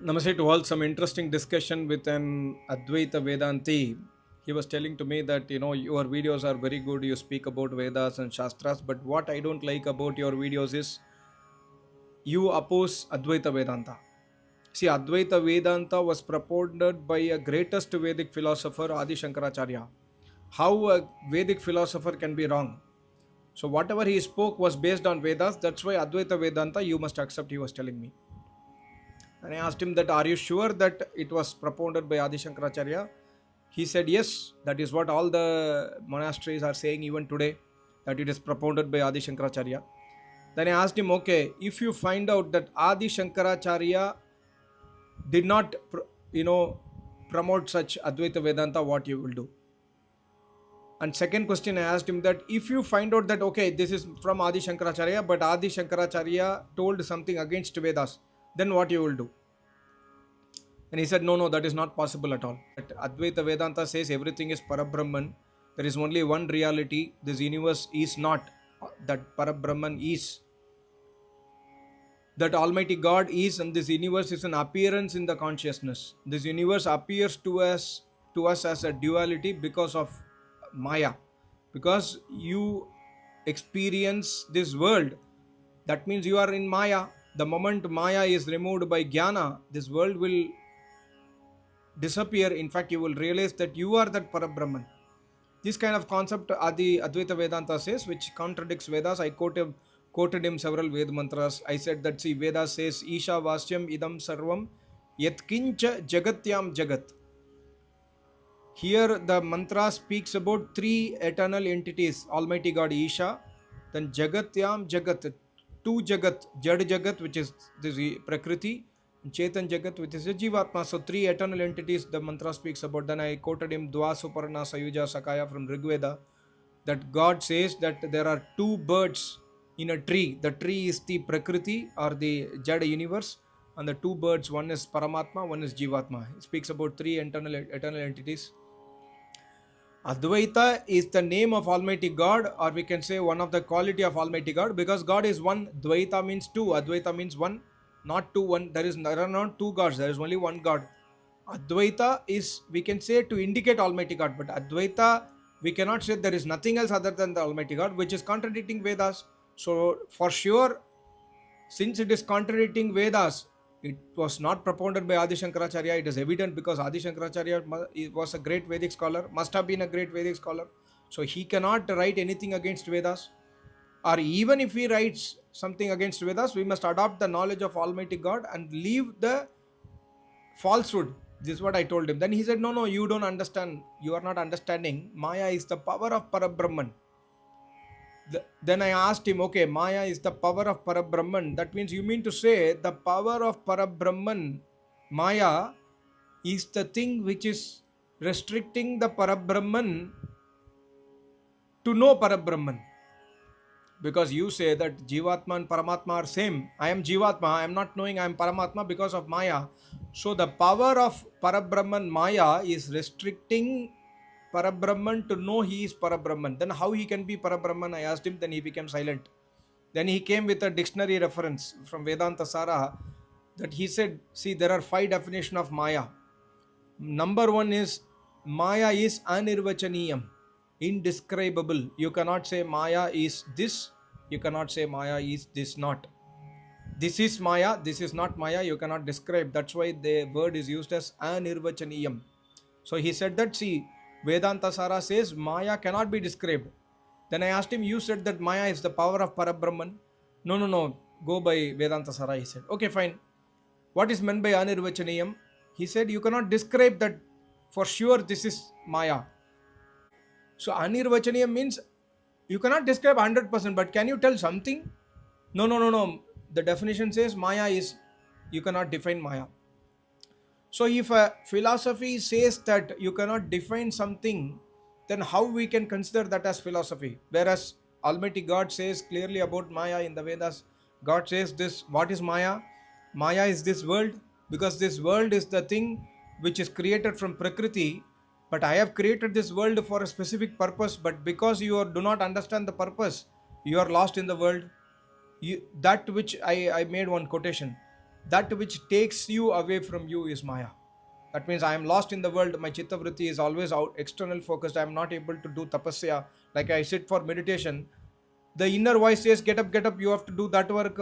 Namaste to all. Some interesting discussion with an Advaita Vedanti. He was telling to me that your videos are very good. You speak about Vedas and Shastras, but what I don't like about your videos is you oppose Advaita Vedanta. See, Advaita Vedanta was propounded by a greatest Vedic philosopher, Adi Shankaracharya. How a Vedic philosopher can be wrong? So whatever he spoke was based on Vedas. That's why Advaita Vedanta you must accept. He was telling me. And I asked him that, are you sure that it was propounded by Adi Shankaracharya? He said, yes, that is what all the monasteries are saying even today, that it is propounded by Adi Shankaracharya. Then I asked him, okay, if you find out that Adi Shankaracharya did not, promote such Advaita Vedanta, what you will do? And second question I asked him that if you find out that, okay, this is from Adi Shankaracharya, but Adi Shankaracharya told something against Vedas, then what you will do? And he said, no, that is not possible at all. Advaita Vedanta says everything is Parabrahman. There is only one reality. This universe is not. That Parabrahman is. That Almighty God is, and this universe is an appearance in the consciousness. This universe appears to us as a duality because of Maya. Because you experience this world, that means you are in Maya. The moment Maya is removed by Jnana, this world will disappear. In fact, you will realize that you are that Parabrahman. This kind of concept Advaita Vedanta says, which contradicts Vedas. I quoted him several Ved mantras. I said that, see, Vedas says, Isha Vasyam Idam Sarvam Yatkincha Jagatyam Jagat. Here the mantra speaks about three eternal entities. Almighty God Isha, then Jagatyam Jagat, two Jagat, Jad Jagat, which is this Prakriti, Chetan Jagat, which is a Jivatma. So three eternal entities the mantra speaks about. Then I quoted him Dva Suparna Sayuja Sakaya from Rigveda, that God says that there are two birds in a tree. The tree is the Prakriti or the Jada universe, and the two birds, one is Paramatma, one is Jivatma. It speaks about three eternal entities. Advaita is the name of Almighty God, or we can say one of the quality of Almighty God, because God is one. Dvaita means two. Advaita means one, not two. One. There are not two gods. There is only one God. Advaita is, we can say, to indicate Almighty God, but Advaita, we cannot say there is nothing else other than the Almighty God, which is contradicting Vedas. So for sure, since it is contradicting Vedas, it was not propounded by Adi Shankaracharya. It is evident because Adi Shankaracharya was a great Vedic scholar, must have been a great Vedic scholar. So he cannot write anything against Vedas. Or even if he writes something against Vedas, we must adopt the knowledge of Almighty God and leave the falsehood. This is what I told him. Then he said, no, you don't understand. You are not understanding. Maya is the power of Parabrahman. Then I asked him, okay, Maya is the power of Parabrahman. That means you mean to say the power of Parabrahman, Maya, is the thing which is restricting the Parabrahman to know Parabrahman. Because you say that Jivatma and Paramatma are same. I am Jivatma, I am not knowing I am Paramatma because of Maya. So the power of Parabrahman, Maya, is restricting Parabrahman to know he is Parabrahman. Then how he can be Parabrahman? I asked him, then he became silent. Then he came with a dictionary reference from Vedanta Sara, that he said, see, there are 5 definitions of Maya. Number 1 is, Maya is anirvachaniyam, indescribable. You cannot say Maya is this, you cannot say Maya is this not. This is Maya, this is not Maya, you cannot describe. That's why the word is used as anirvachaniyam. So he said that, see, Vedanta Sara says Maya cannot be described. Then I asked him, you said that Maya is the power of Parabrahman. No, go by Vedanta Sara, he said. Okay, fine. What is meant by anirvachaniyam? He said, you cannot describe that for sure this is Maya. So anirvachaniyam means you cannot describe 100%, but can you tell something? No. The definition says Maya is, you cannot define Maya. So if a philosophy says that you cannot define something, then how we can consider that as philosophy? Whereas Almighty God says clearly about Maya in the Vedas. God says this, what is Maya? Maya is this world, because this world is the thing which is created from Prakriti, but I have created this world for a specific purpose, but because you do not understand the purpose, you are lost in the world. That which I made one quotation. That which takes you away from you is Maya. That means I am lost in the world. My chitta vritti is always out, external focused. I am not able to do tapasya. Like I sit for meditation, the inner voice says, get up, you have to do that work,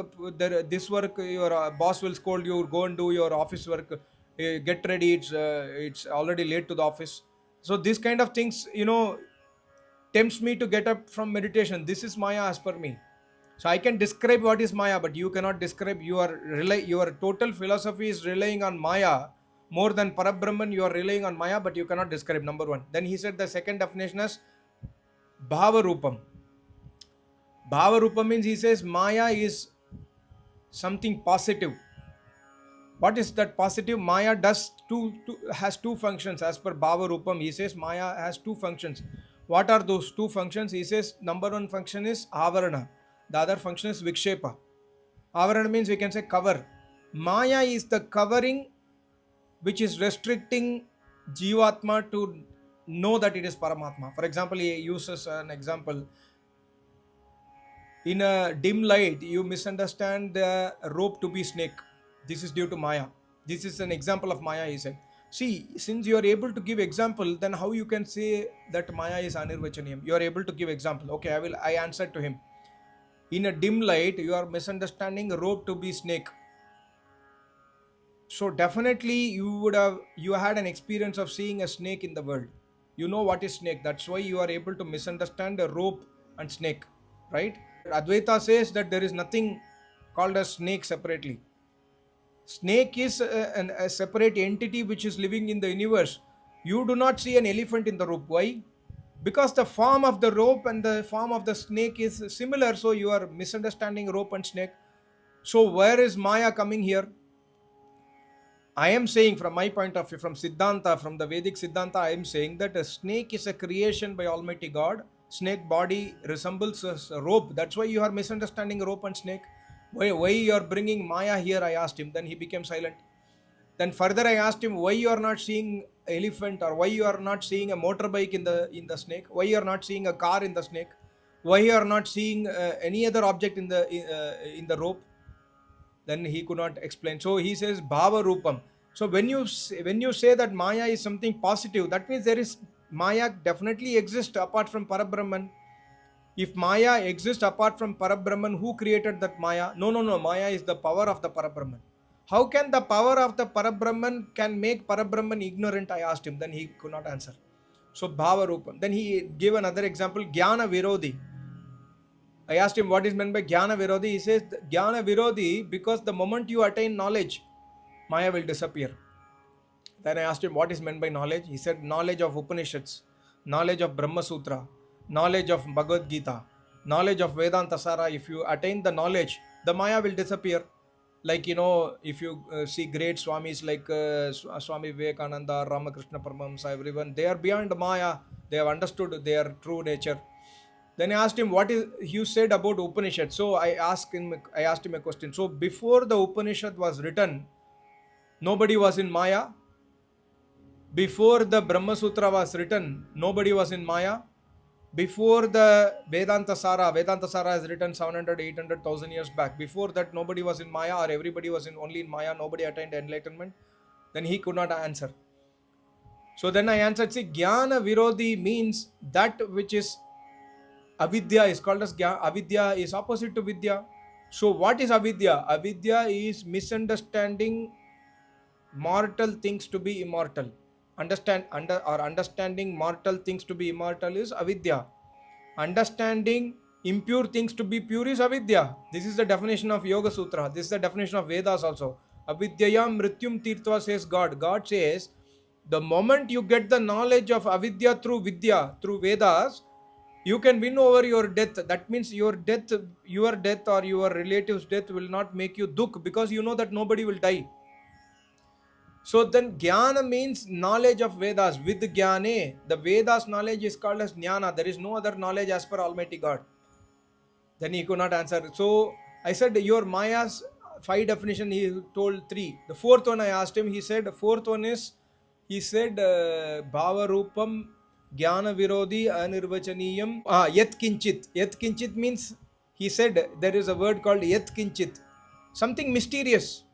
this work, your boss will scold you, go and do your office work, get ready, it's already late to the office. So this kind of things, tempts me to get up from meditation. This is Maya as per me. So I can describe what is Maya, but you cannot describe. Your total philosophy is relying on Maya more than Parabrahman. You are relying on Maya, but you cannot describe. Number one. Then he said the second definition is Bhava Rupam. Bhava Rupam means, he says Maya is something positive. What is that positive? Maya has two functions as per Bhava Rupam. He says Maya has two functions. What are those two functions? He says number one function is Avarana. The other function is Vikshepa. Avarana means we can say cover. Maya is the covering which is restricting Jivatma to know that it is Paramatma. For example, he uses an example. In a dim light, you misunderstand the rope to be snake. This is due to Maya. This is an example of Maya, he said. See, since you are able to give example, then how you can say that Maya is Anirvachaniyam? You are able to give example. Okay, I answer to him. In a dim light, you are misunderstanding rope to be snake. So definitely you had an experience of seeing a snake in the world. You know what is snake. That's why you are able to misunderstand a rope and snake, right? Advaita says that there is nothing called as snake separately. Snake is a separate entity which is living in the universe. You do not see an elephant in the rope. Why? Because the form of the rope and the form of the snake is similar, so you are misunderstanding rope and snake. So where is Maya coming here? I am saying from my point of view, from Siddhanta, from the Vedic Siddhanta, I am saying that a snake is a creation by Almighty God. Snake body resembles a rope. That's why you are misunderstanding rope and snake. Why you are bringing Maya here? I asked him. Then he became silent. Then further I asked him, why you are not seeing elephant, or why you are not seeing a motorbike in the snake? Why you are not seeing a car in the snake? Why you are not seeing any other object in the rope? Then he could not explain. So he says Bhava Rupam. So when you say that Maya is something positive, that means there is Maya definitely exists apart from Parabrahman. If Maya exists apart from Parabrahman, who created that Maya? No. Maya is the power of the Parabrahman. How can the power of the Parabrahman can make Parabrahman ignorant? I asked him. Then he could not answer. So Bhava Rupam. Then he gave another example, Jnana Virodhi. I asked him what is meant by Jnana Virodhi. He says Jnana Virodhi because the moment you attain knowledge, Maya will disappear. Then I asked him what is meant by knowledge. He said knowledge of Upanishads, knowledge of Brahma Sutra, knowledge of Bhagavad Gita, knowledge of Vedanta Sara. If you attain the knowledge, the Maya will disappear. Like, if you see great Swamis like Swami Vivekananda, Ramakrishna Paramahamsa, everyone, they are beyond Maya. They have understood their true nature. Then I asked him what is you said about Upanishad. So I asked him a question. So before the Upanishad was written, nobody was in Maya. Before the Brahma Sutra was written, nobody was in Maya. Before the Vedanta Sara is written 700, 800,000 years back. Before that, nobody was in Maya, or everybody was only in Maya. Nobody attained enlightenment. Then he could not answer. So then I answered, see, Jnana Virodhi means that which is Avidya is called as Avidya is opposite to Vidya. So what is Avidya? Avidya is misunderstanding mortal things to be immortal. Understanding mortal things to be immortal is Avidya. Understanding impure things to be pure is Avidya. This is the definition of Yoga Sutra. This is the definition of Vedas also. Avidyayam mrityum tirtva says God. God says the moment you get the knowledge of Avidya through Vidya, through Vedas, you can win over your death. That means your death or your relative's death will not make you dukh, because you know that nobody will die. So then Jnana means knowledge of Vedas. With Jnane, the Vedas knowledge is called as Jnana. There is no other knowledge as per Almighty God. Then he could not answer. So I said, your Maya's 5 definition, he told 3. The 4th one I asked him, he said, 4th one is, Bhava Rupam Jnana Virodhi Anirvachaniyam Yat Kinchit. Yat Kinchit means, he said, there is a word called Yat Kinchit. Something mysterious.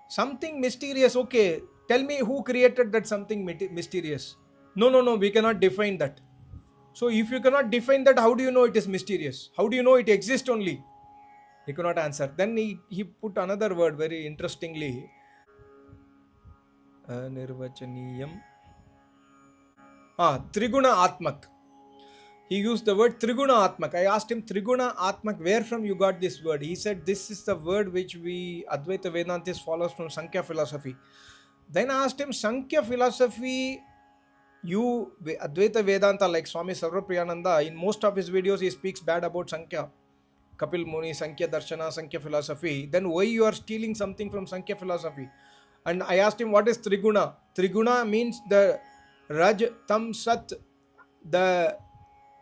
Something mysterious, okay. Tell me who created that something mysterious. No, no, no, we cannot define that. So if you cannot define that, how do you know it is mysterious? How do you know it exists only? He could not answer. Then he put another word very interestingly. Nirvachaniyam. Triguna Atmak. He used the word Triguna Atmak. I asked him, Triguna Atmak, where from you got this word? He said, this is the word which we Advaita Vedantis follows from Sankhya philosophy. Then I asked him, Sankhya philosophy, you Advaita Vedanta, like Swami Sarvapriyananda, in most of his videos he speaks bad about Sankhya. Kapil Muni, Sankhya Darshana, Sankhya philosophy. Then why you are stealing something from Sankhya philosophy? And I asked him, what is Triguna? Triguna means the Raj, Tam, Sat, the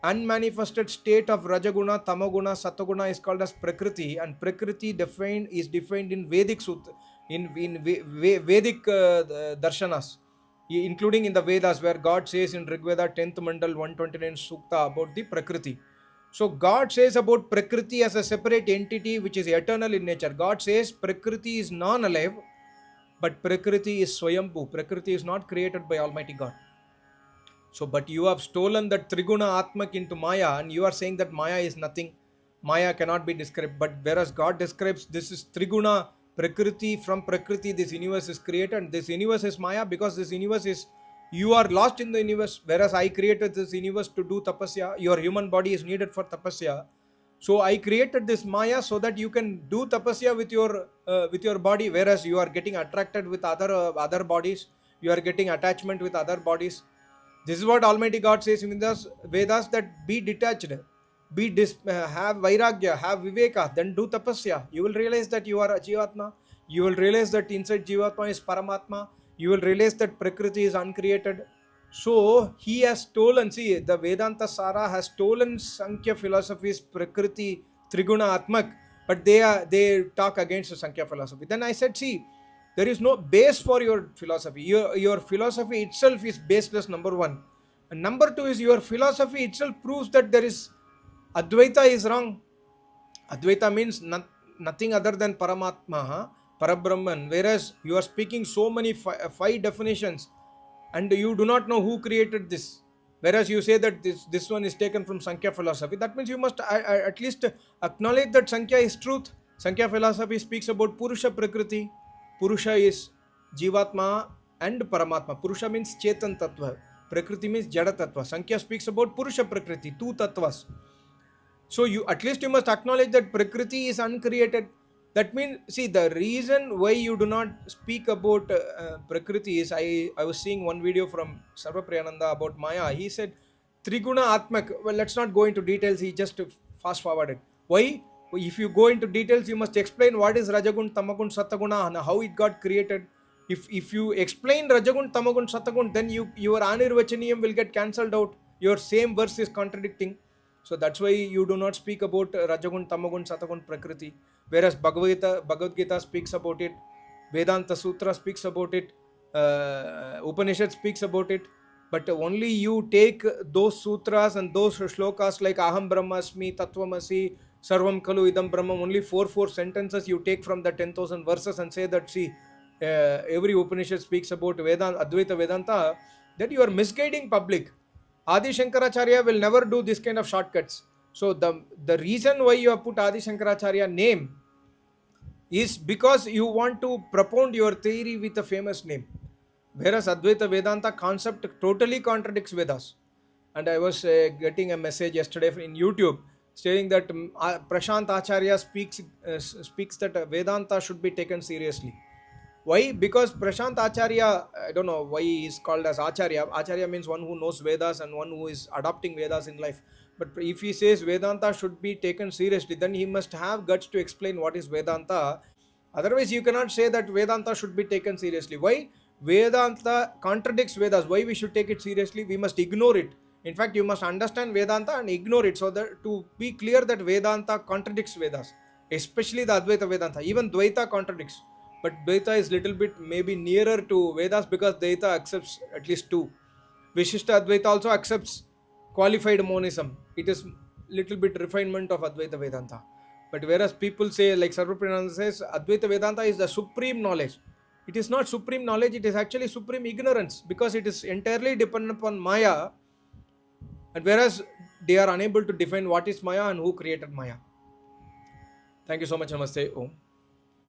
unmanifested state of Rajaguna, Tamaguna, Sataguna is called as Prakriti, and Prakriti is defined in Vedic Sutra, in Vedic Darshanas, including in the Vedas, where God says in Rig Veda 10th Mandal 129 Sukta about the Prakriti. So God says about Prakriti as a separate entity which is eternal in nature. God says Prakriti is non-alive, but Prakriti is Swayambhu. Prakriti is not created by Almighty God. So, but you have stolen that Triguna Atmak into Maya, and you are saying that Maya is nothing. Maya cannot be described. But whereas God describes this is Triguna, Prakriti, from Prakriti this universe is created, and this universe is Maya because this universe is, you are lost in the universe. Whereas I created this universe to do tapasya, your human body is needed for tapasya. So I created this Maya so that you can do tapasya with your body, whereas you are getting attracted with other bodies, you are getting attachment with other bodies. This is what Almighty God says in the Vedas, that be detached, have vairagya, have viveka, then do tapasya. You will realize that you are a Jivatma. You will realize that inside Jivatma is Paramatma. You will realize that Prakriti is uncreated. So he has stolen, see, the Vedanta Sara has stolen Sankhya philosophy's Prakriti Triguna Atmak, but they talk against the Sankhya philosophy. Then I said, see, there is no base for your philosophy. Your philosophy itself is baseless, number one. And number two is your philosophy itself proves that there is Advaita is wrong. Advaita means nothing other than Paramatma, Parabrahman. Whereas you are speaking so many five definitions, and you do not know who created this. Whereas you say that this one is taken from Sankhya philosophy. That means you must at least acknowledge that Sankhya is truth. Sankhya philosophy speaks about Purusha Prakriti. Purusha is Jivatma and Paramatma. Purusha means Chetan Tattva. Prakriti means Jada Tattva. Sankhya speaks about Purusha Prakriti, two Tattvas. So you at least you must acknowledge that Prakriti is uncreated. That means, see, the reason why you do not speak about Prakriti is, I was seeing one video from Sarvapriyananda about Maya. He said, Triguna Atmak. Well, let's not go into details. He just fast forwarded. Why? If you go into details, you must explain what is Rajagun, Tamagun, Sataguna, and how it got created. If you explain Rajagun, Tamagun, Satagun, then your Anirvachaniyam will get cancelled out. Your same verse is contradicting. So that's why you do not speak about Rajagun, Tamagun, Satagun, Prakriti. Whereas Bhagavad Gita speaks about it, Vedanta Sutra speaks about it, Upanishad speaks about it. But only you take those sutras and those shlokas like Aham Brahmasmi, Tattvamasi, Sarvam Kalu Idam Brahmam, only four sentences you take from the 10,000 verses and say that, see, every Upanishad speaks about Advaita Vedanta, that you are misguiding public. Adi Shankaracharya will never do this kind of shortcuts. So the reason why you have put Adi Shankaracharya name is because you want to propound your theory with a famous name. Whereas Advaita Vedanta concept totally contradicts Vedas. And I was getting a message yesterday in YouTube stating that Prashant Acharya speaks that Vedanta should be taken seriously. Why? Because Prashant Acharya, I don't know why he is called as Acharya. Acharya means one who knows Vedas and one who is adopting Vedas in life. But if he says Vedanta should be taken seriously, then he must have guts to explain what is Vedanta. Otherwise, you cannot say that Vedanta should be taken seriously. Why? Vedanta contradicts Vedas. Why we should take it seriously? We must ignore it. In fact, you must understand Vedanta and ignore it, so that to be clear that Vedanta contradicts Vedas, especially the Advaita Vedanta. Even Dvaita contradicts. But Dvaita is little bit maybe nearer to Vedas because Dvaita accepts at least two. Vishishta Advaita also accepts qualified monism. It is little bit refinement of Advaita Vedanta. But whereas people say, like Sarvapriyananda says, Advaita Vedanta is the supreme knowledge. It is not supreme knowledge, it is actually supreme ignorance, because it is entirely dependent upon Maya, and whereas they are unable to define what is Maya and who created Maya. Thank you so much. Namaste. Om.